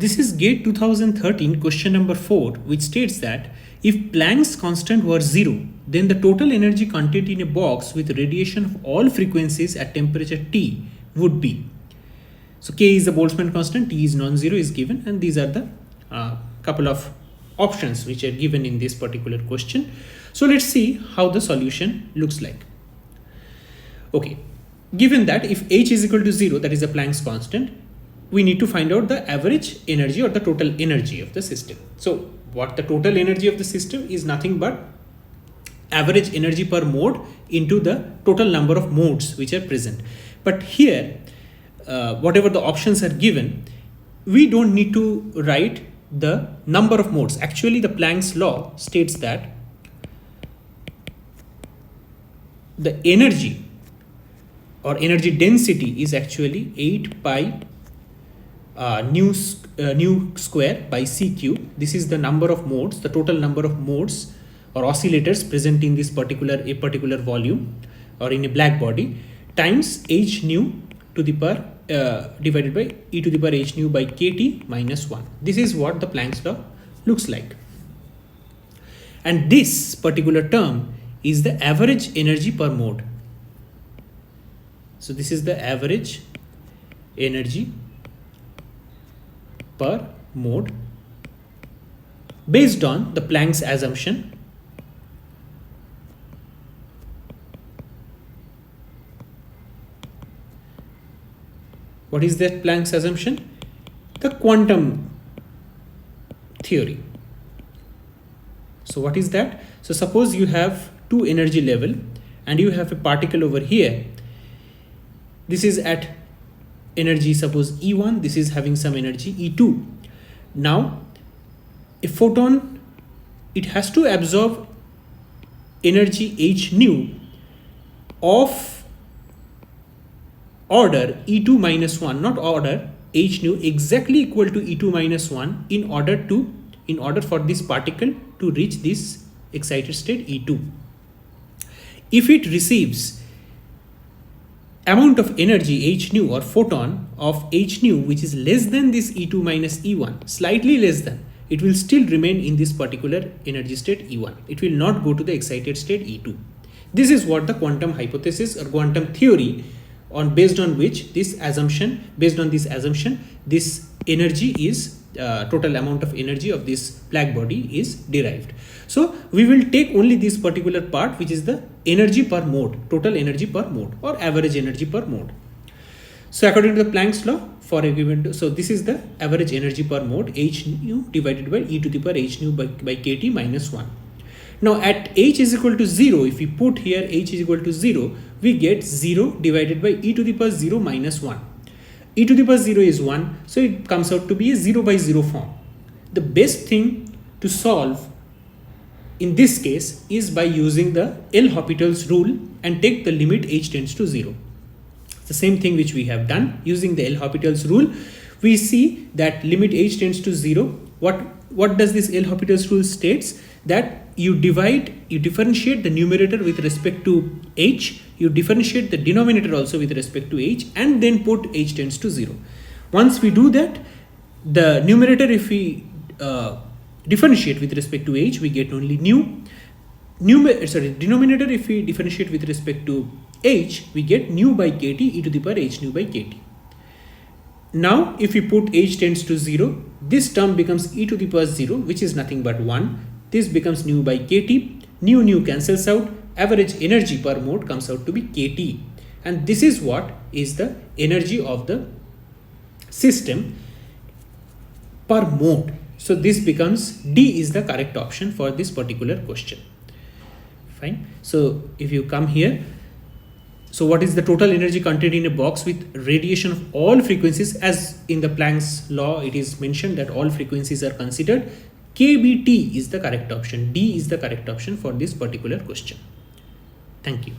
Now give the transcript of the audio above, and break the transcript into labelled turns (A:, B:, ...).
A: this is GATE 2013 question number 4, which states that if Planck's constant were 0, then the total energy contained in a box with radiation of all frequencies at temperature T would be. So K is the Boltzmann constant, T is non-zero is given, and these are the couple of options which are given in this particular question. So let's see how the solution looks like. Okay, given that if H is equal to 0, that is the Planck's constant, we need to find out the average energy or the total energy of the system. So what the total energy of the system is nothing but average energy per mode into the total number of modes which are present. But here, whatever the options are given, we don't need to write the number of modes. Actually, the Planck's law states that the energy or energy density is actually 8 pi nu square by c cube. This is the number of modes, the total number of modes or oscillators present in this particular volume or in a black body, times h nu to the power divided by e to the power h nu by kt minus 1. This is what the Planck's law looks like. And this particular term is the average energy per mode. So this is the average energy per mode based on the Planck's assumption What is that Planck's assumption? The quantum theory. So what is that? So suppose you have two energy level and you have a particle over here. This is at energy, suppose E1, this is having some energy E2. Now a photon, it has to absorb energy h nu of order E2 minus 1, not order h nu, exactly equal to E2 minus 1 in order for this particle to reach this excited state E2. If it receives amount of energy h nu or photon of h nu which is less than this E2 minus E1, slightly less than, it will still remain in this particular energy state E1. It will not go to the excited state E2. This is what the quantum hypothesis or quantum theory based on this assumption, this energy is total amount of energy of this black body is derived. So we will take only this particular part, which is the energy per mode, total energy per mode or average energy per mode. So according to the Planck's law, for a given, so this is the average energy per mode, h nu divided by e to the power h nu by kt minus 1. Now at h is equal to 0, if we put here h is equal to 0, we get 0 divided by e to the power 0 minus 1. E to the power 0 is 1, so it comes out to be a 0 by 0 form. The best thing to solve in this case is by using the L'Hopital's rule and take the limit h tends to 0. It's the same thing which we have done. Using the L'Hopital's rule, we see that limit h tends to 0. What does this L'Hopital's rule states? That you differentiate the numerator with respect to h, you differentiate the denominator also with respect to h, and then put h tends to 0. Once we do that, the numerator, if we differentiate with respect to h, we get only denominator, if we differentiate with respect to h, we get nu by kt e to the power h nu by kt. Now if we put h tends to 0, this term becomes e to the power 0, which is nothing but 1. This becomes nu by kt, nu cancels out, average energy per mode comes out to be kt, and this is what is the energy of the system per mode. So this becomes D is the correct option for this particular question. Fine. So if you come here, so what is the total energy contained in a box with radiation of all frequencies? As in the Planck's law, it is mentioned that all frequencies are considered. KBT is the correct option. D is the correct option for this particular question. Thank you.